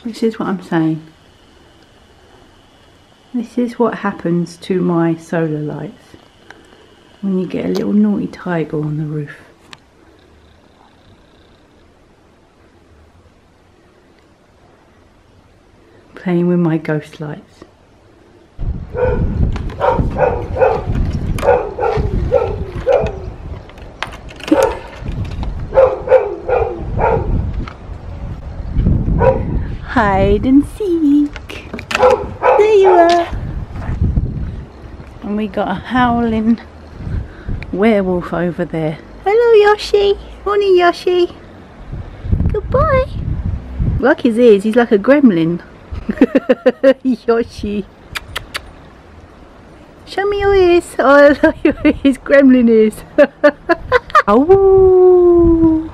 This is what I'm saying. This is what happens to my solar lights when you get a little naughty tiger on the roof. Playing with my ghost lights. Hide and seek. There you are. And we got a howling werewolf over there. Hello Yoshi. Morning Yoshi. Goodbye. Like his ears, he's like a gremlin. Yoshi. Show me your ears. Oh, I like your ears, gremlin ears. Ow.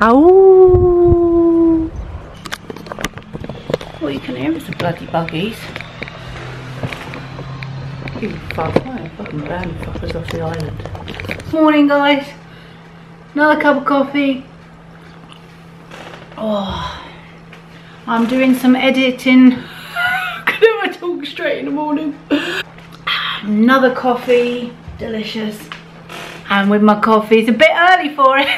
Ow. All you can hear is the bloody buggies. You fucking band fuckers off the island. Morning guys. Another cup of coffee. Oh, I'm doing some editing. Could never talk straight in the morning. Another coffee, delicious. And with my coffee, it's a bit early for it.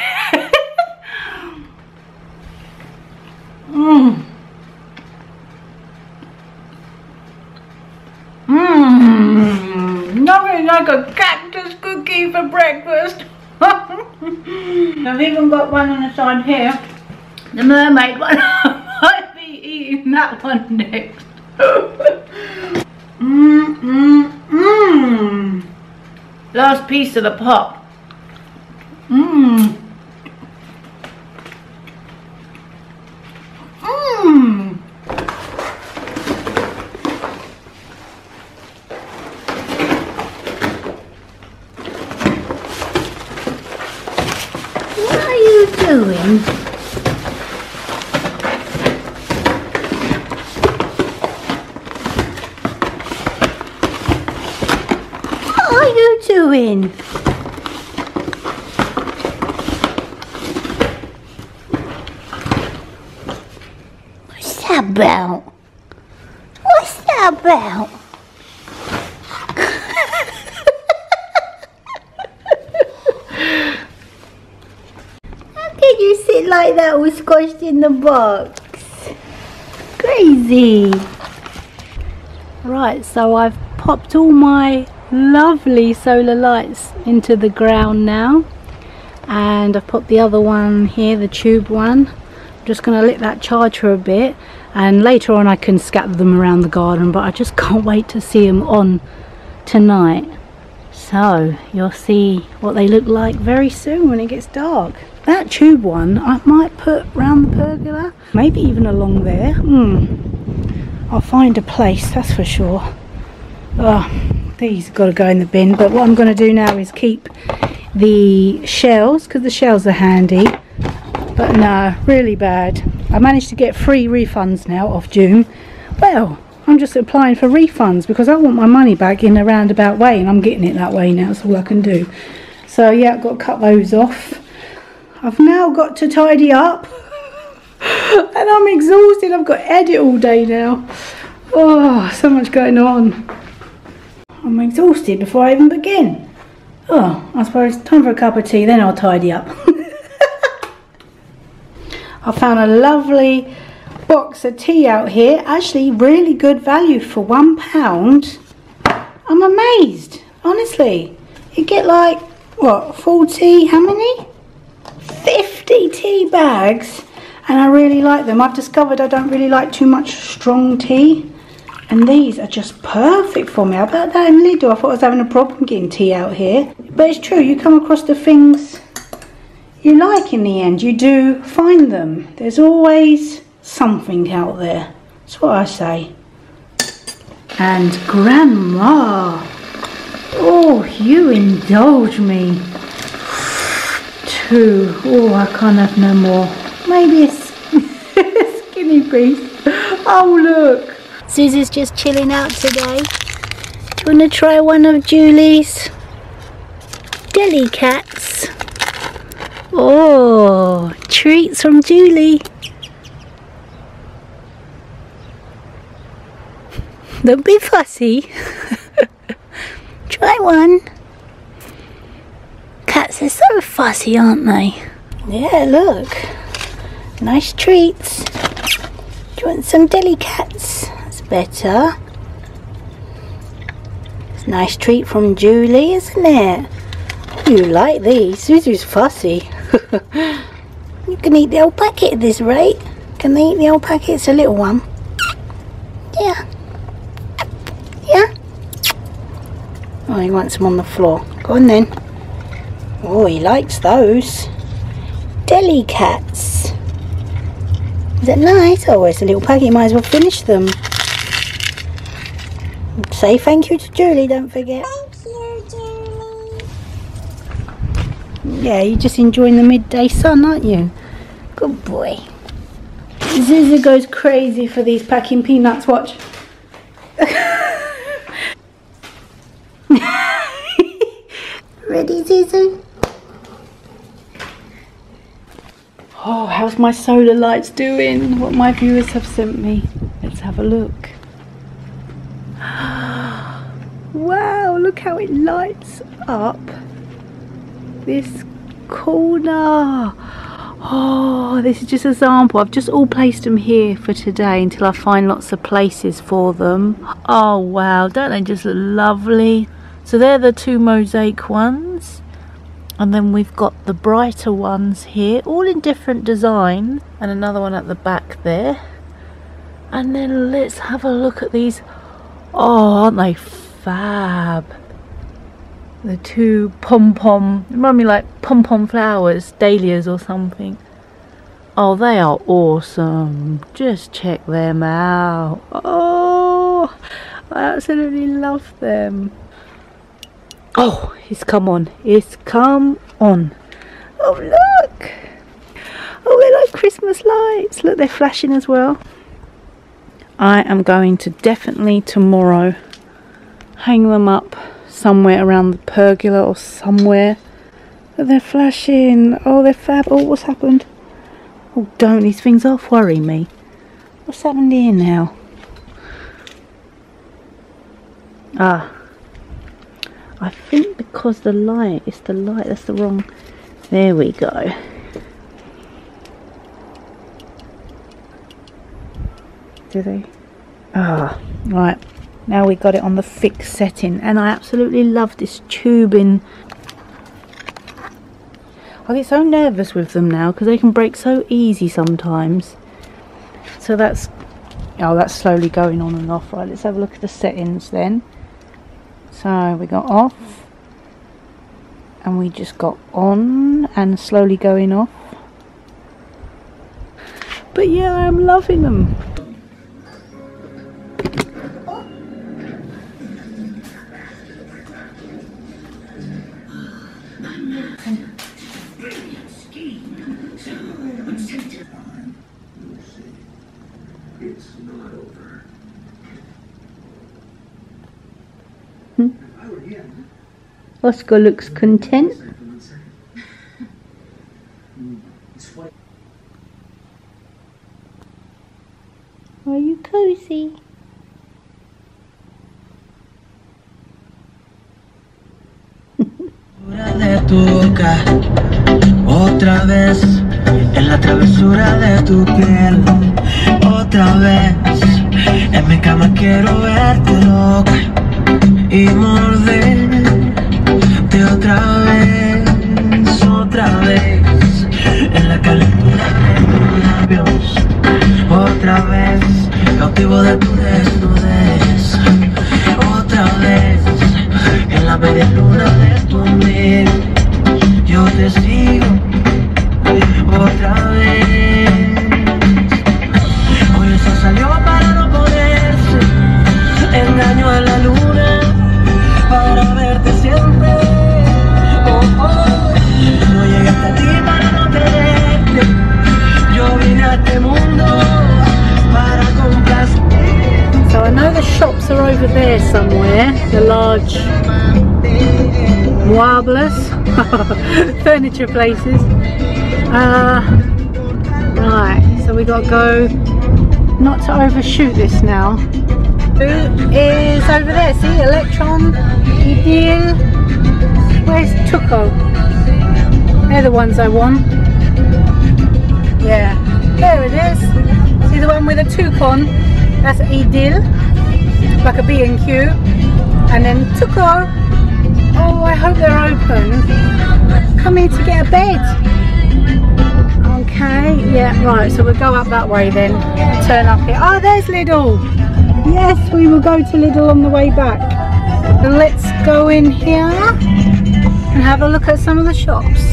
Nothing like a cactus cookie for breakfast. I've even got one on the side here. The mermaid one. I might be eating that one next. Last piece of the pop. What are you doing? Doing? What's that about? What's that about? How can you sit like that all squashed in the box? Crazy. Right, so I've popped all my lovely solar lights into the ground now, and I've put the other one here, the tube one. I'm just going to let that charge for a bit, and later on I can scatter them around the garden, but I just can't wait to see them on tonight. So you'll see what they look like very soon when it gets dark. That tube one I might put round the pergola, maybe even along there. I'll find a place, that's for sure. These have got to go in the bin, but what I'm going to do now is keep the shells, because the shells are handy. But no, really bad. I managed to get free refunds now off June. Well, I'm just applying for refunds because I want my money back in a roundabout way, and I'm getting it that way now. That's all I can do. So yeah, I've got to cut those off. I've now got to tidy up. And I'm exhausted. I've got to edit all day now. Oh, so much going on. I'm exhausted before I even begin. Oh, I suppose time for a cup of tea, then I'll tidy up. I found a lovely box of tea out here. Actually, really good value for £1. I'm amazed, honestly. You get like, what, 40, how many? 50 tea bags. And I really like them. I've discovered I don't really like too much strong tea. And these are just perfect for me. How about that in Lidl? I thought I was having a problem getting tea out here. But it's true, you come across the things you like in the end. You do find them. There's always something out there. That's what I say. And Grandma. Oh, you indulge me. 2. Oh, I can't have no more. Maybe a skinny piece. Oh, look. Susie's just chilling out today. Do you want to try one of Julie's deli cats? Oh, treats from Julie. Don't be fussy. Try one. Cats are so fussy, aren't they? Yeah, look. Nice treats. Do you want some deli cats? That's better. It's a nice treat from Julie, isn't it? You like these. Zuzu's fussy. You can eat the whole packet at this rate. Can they eat the whole packet? It's a little one. Yeah. Yeah. Oh, he wants them on the floor. Go on then. Oh, he likes those. Deli cats. Is that nice? Oh, it's a little packet. You might as well finish them. Say thank you to Julie, don't forget. Thank you, Julie. Yeah, you're just enjoying the midday sun, aren't you? Good boy. Zuzu goes crazy for these packing peanuts. Watch. Ready, Zuzu? Oh, how's my solar lights doing? What my viewers have sent me. Let's have a look. Wow, look how it lights up this corner. Oh, this is just a sample. I've just all placed them here for today until I find lots of places for them. Oh wow, don't they just look lovely? So they're the two mosaic ones, and then we've got the brighter ones here, all in different designs, and another one at the back there. And then let's have a look at these. Oh, aren't they fab? The two pom-pom, remind me like pom-pom flowers, dahlias or something. Oh, they are awesome. Just check them out. Oh, I absolutely love them. Oh, it's come on. It's come on. Oh, look. Oh, they're like Christmas lights. Look, they're flashing as well. I am going to definitely tomorrow hang them up somewhere around the pergola or somewhere. But they're flashing. Oh, they're fab. Oh, what's happened? Oh, don't. These things are worrying me. What's happened here now? Ah. I think because the light, it's the light, that's the wrong. There we go. Do they? Ah, right. Now we got it on the fixed setting, and I absolutely love this tubing. I get so nervous with them now because they can break so easy sometimes. So that's, oh, that's slowly going on and off. Right, let's have a look at the settings then. So we got off, and we just got on and slowly going off. But yeah, I'm loving them. Oscar looks content. Are you cozy? De tu boca, otra vez en la travesura de tu piel, otra vez en mi cama quiero verte loca y morderte otra vez en la calentura de tus labios, otra vez cautivo de tu desnudez, otra vez en la media luna de tu miel, yo te sigo otra vez. Hoy eso salió para no ponerse, engaño a la luna para verte siempre. Oh, oh. No llegué hasta ti para no tenerte, yo vine a este mundo para complacerte. So I know the shops are over there somewhere, the large Muebles, furniture places. Right, so we got to go, not to overshoot this now, Is over there, see, Electron, Idil, where's Tuco? They're the ones I want. Yeah, there it is. See the one with a toucan? That's Idil, like a B&Q. And then Tuco. Oh, I hope they're open. Come here to get a bed. Okay, yeah, right, so we'll go up that way then. Turn up here. Oh, there's Lidl. Yes, we will go to Lidl on the way back. So let's go in here and have a look at some of the shops.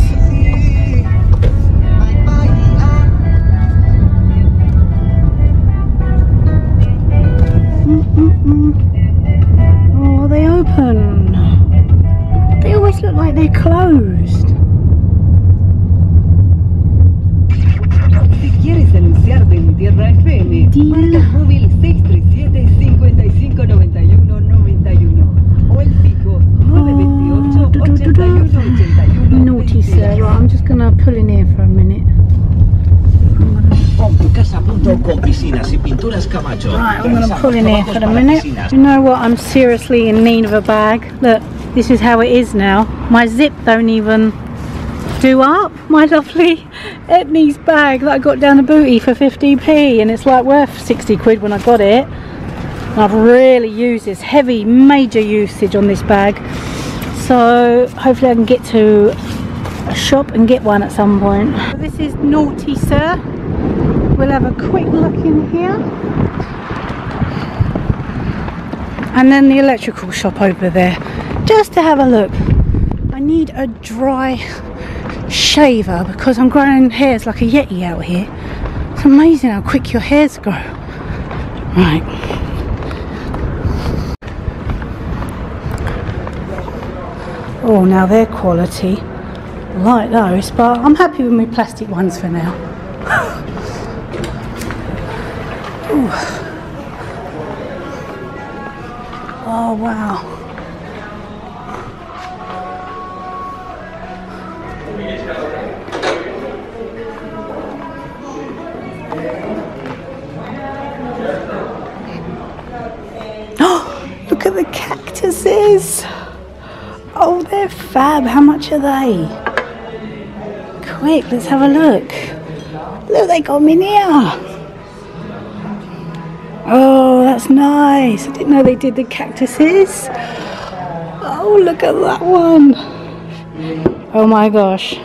Oh, are they open? They always look like they're closed. Si quieres anunciarte en Tierra FM, marca el móvil 637-5591-91 o el fijo 928-81-81. Naughty sir, right, I'm just going to pull in here for a minute. Casa.com, piscinas y pinturas Camacho. Right, I'm going to pull in here for a minute. You know what, I'm seriously in need of a bag. Look, this is how it is now. My zip don't even do up. My lovely Etnies bag that I got down the booty for 50p, and it's like worth 60 quid when I got it. And I've really used this, heavy major usage on this bag. So hopefully I can get to a shop and get one at some point. This is Naughty Sir. We'll have a quick look in here. And then the electrical shop over there, just to have a look. I need a dry shaver because I'm growing hairs like a yeti out here. It's amazing how quick your hairs grow. Right. Oh, now they're quality. I like those, but I'm happy with my plastic ones for now. Oh wow. Oh, look at the cactuses. Oh, they're fab. How much are they? Quick, let's have a look. Look, they got me near. Oh, that's nice. I didn't know they did the cactuses. Oh, look at that one. Oh my gosh.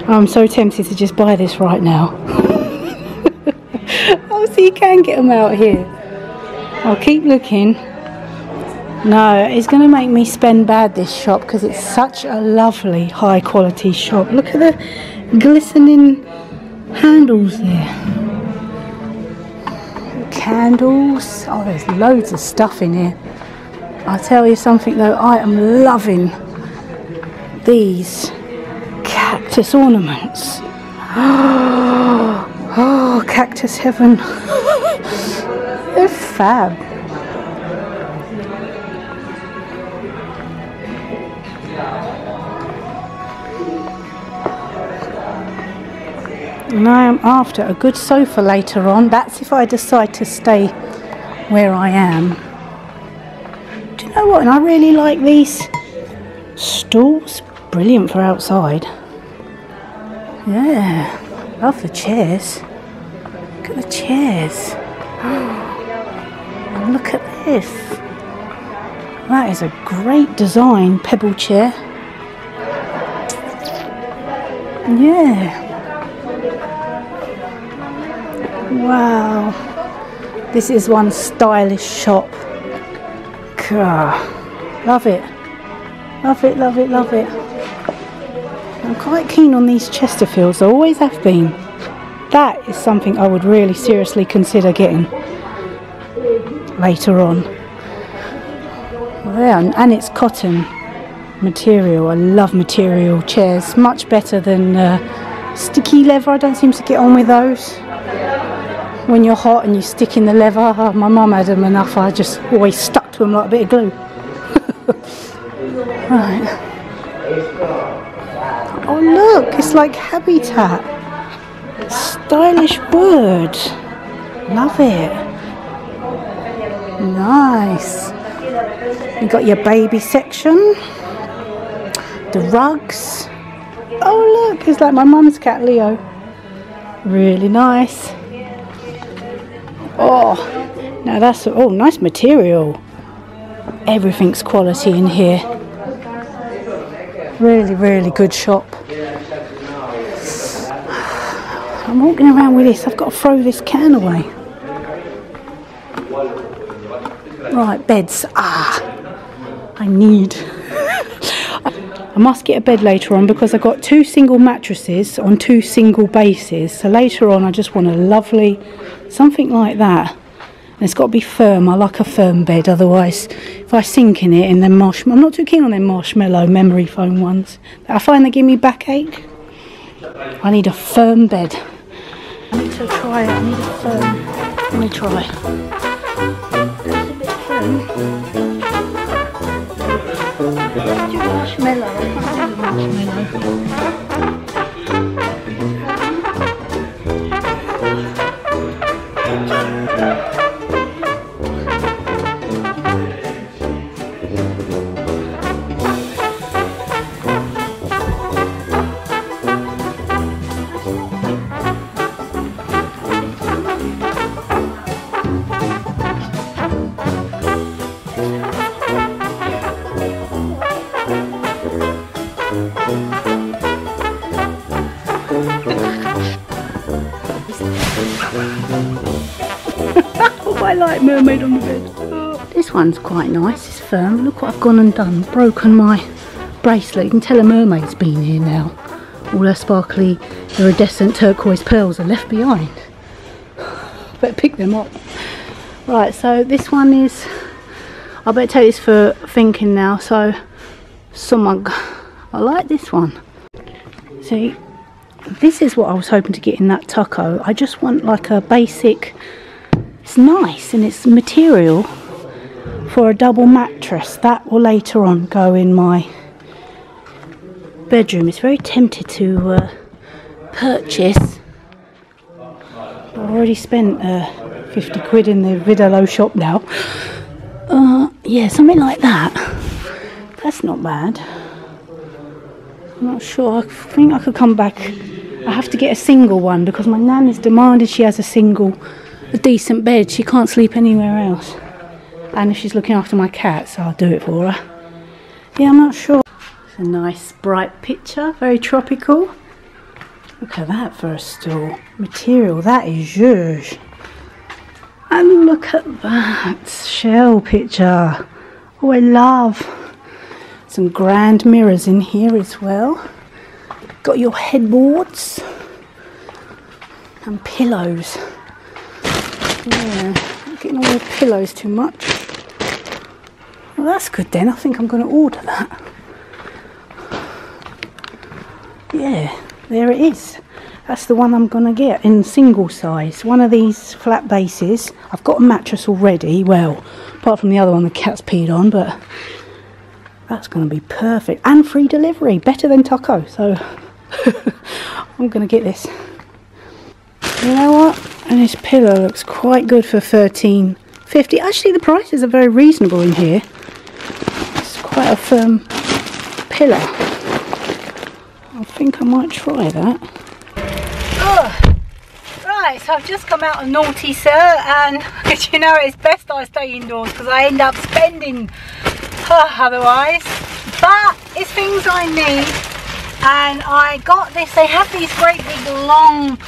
I'm so tempted to just buy this right now. Oh, so you can get them out here. I'll keep looking. No, it's going to make me spend bad, this shop, because it's such a lovely high quality shop. Look at the glistening handles there. Candles. Oh, there's loads of stuff in here. I'll tell you something though, I am loving these cactus ornaments. Oh, cactus heaven. They're fab. And I am after a good sofa later on. That's if I decide to stay where I am. Do you know what? And I really like these stools. Brilliant for outside. Yeah. Love the chairs. Look at the chairs. And look at this. That is a great design pebble chair. Yeah. Wow, this is one stylish shop. Love it, love it, love it, love it. I'm quite keen on these Chesterfields, I always have been. That is something I would really seriously consider getting later on. Yeah, and it's cotton material. I love material chairs, much better than sticky leather. I don't seem to get on with those. When you're hot and you stick in the leather, oh, my mum had them enough, I just always stuck to them like a bit of glue. Right. Oh look, it's like habitat. Stylish bird. Love it. Nice. You got your baby section, the rugs. Oh look, it's like my mum's cat Leo. Really nice. Oh, now that's, oh, nice material. Everything's quality in here. Really, really good shop. I'm walking around with this. I've got to throw this can away. Right, beds. I need. I must get a bed later on because I've got 2 single mattresses on 2 single bases. So later on I just want a lovely, something like that. And it's got to be firm. I like a firm bed, otherwise if I sink in it and then I'm not too keen on them marshmallow memory foam ones. I find they give me backache. I need a firm bed. I need to try it. I need a firm. Let me try. That's a bit firm. Marshmallow. I can't do marshmallow. I like mermaid on the bed. This one's quite nice, it's firm. Look what I've gone and done. Broken my bracelet. You can tell a mermaid's been here now. All her sparkly iridescent turquoise pearls are left behind. Better pick them up. Right, so this one is, I better take this for thinking now. So smug. I like this one. See, this is what I was hoping to get in that taco. I just want like a basic. It's nice and it's material for a double mattress. That will later on go in my bedroom. It's very tempted to purchase. I've already spent 50 quid in the Vidalo shop now. Yeah, something like that. That's not bad. I'm not sure. I think I could come back. I have to get a single one because my nan has demanded she has a decent bed. She can't sleep anywhere else, and if she's looking after my cats, I'll do it for her. Yeah, I'm not sure. It's a nice bright picture, very tropical. Look at that for a stool. Material, that is zhuzh. And look at that shell picture. Oh, I love some grand mirrors in here as well. Got your headboards and pillows. Yeah, I'm getting all the pillows too much. Well, that's good then. I think I'm going to order that. Yeah, there it is. That's the one I'm going to get in single size. One of these flat bases. I've got a mattress already. Well, apart from the other one the cat's peed on, but that's going to be perfect. And free delivery. Better than taco. So I'm going to get this. You know what? And this pillow looks quite good for $13.50. Actually, the prices are very reasonable in here. It's quite a firm pillow. I think I might try that. Oh, right, so I've just come out of Norty, sir, and you know it's best I stay indoors because I end up spending otherwise. But it's things I need, and I got this. They have these great big long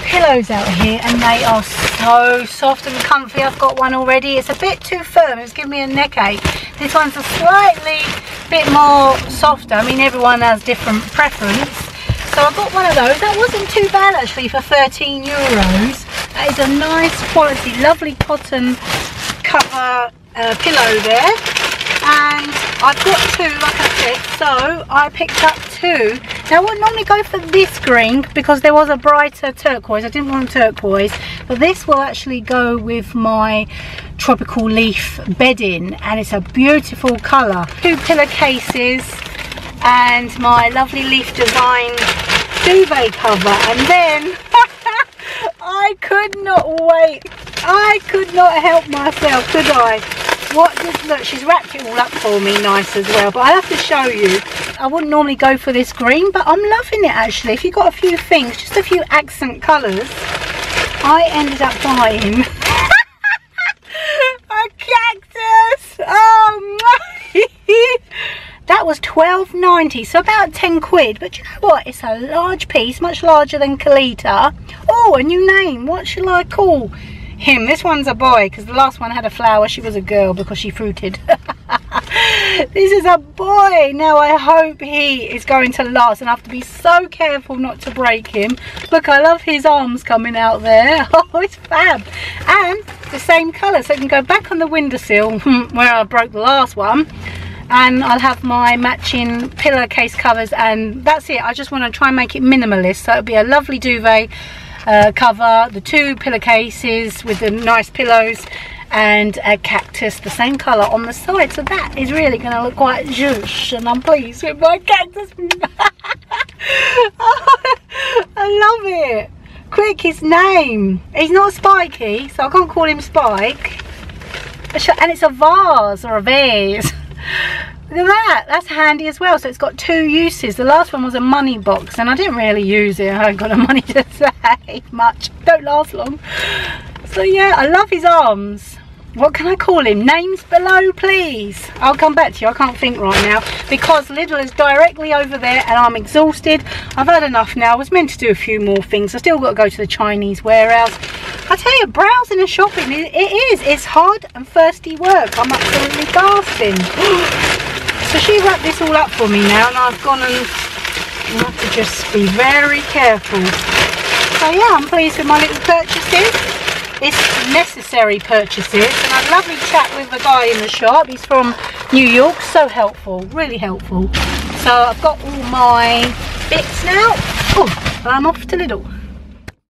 pillows out here and they are so soft and comfy. I've got one already. It's a bit too firm. It's giving me a neck ache. This one's a slightly bit more softer. I mean, everyone has different preference. So I got one of those. That wasn't too bad actually for €13. That is a nice quality, lovely cotton cover pillow there. And I've got 2, like I said, so I picked up 2. Now I would normally go for this green because there was a brighter turquoise. I didn't want turquoise, but this will actually go with my tropical leaf bedding, and it's a beautiful colour. 2 pillowcases and my lovely leaf design duvet cover, and then I could not wait I could not help myself, could I? Look, she's wrapped it all up for me nice as well, but I have to show you. I wouldn't normally go for this green, but I'm loving it actually. If you've got a few things, just a few accent colours, I ended up buying a cactus. Oh my. That was £12.90, so about 10 quid. But you know what? It's a large piece, much larger than Kalita. Oh, a new name. What shall I call him? This one's a boy, because the last one had a flower. She was a girl because she fruited. This is a boy. Now I hope he is going to last, and I have to be so careful not to break him. Look, I love his arms coming out there. Oh, it's fab. And the same colour, so it can go back on the windowsill where I broke the last one. And I'll have my matching pillowcase covers, and that's it. I just want to try and make it minimalist, so it'll be a lovely duvet cover, the 2 pillowcases with the nice pillows, and a cactus the same colour on the side. So that is really going to look quite zhoosh, and I'm pleased with my cactus. Oh, I love it. Quick, his name. He's not Spiky, so I can't call him Spike. And it's a vase or a vase. Look at that, that's handy as well. So it's got 2 uses. The last one was a money box, and I didn't really use it. I haven't got the money to say much. Don't last long. So yeah, I love his arms. What can I call him? Names below, please. I'll come back to you. I can't think right now because Lidl is directly over there and I'm exhausted. I've had enough now. I was meant to do a few more things. I still got to go to the Chinese warehouse. I tell you, browsing and shopping, it's hard and thirsty work. I'm absolutely gasping. So she wrapped this all up for me now, and I've gone and I have to just be very careful. So yeah, I'm pleased with my little purchases. It's necessary purchases, and I had a lovely chat with the guy in the shop. He's from New York, so helpful, really helpful. So I've got all my bits now. Oh, I'm off to Lidl.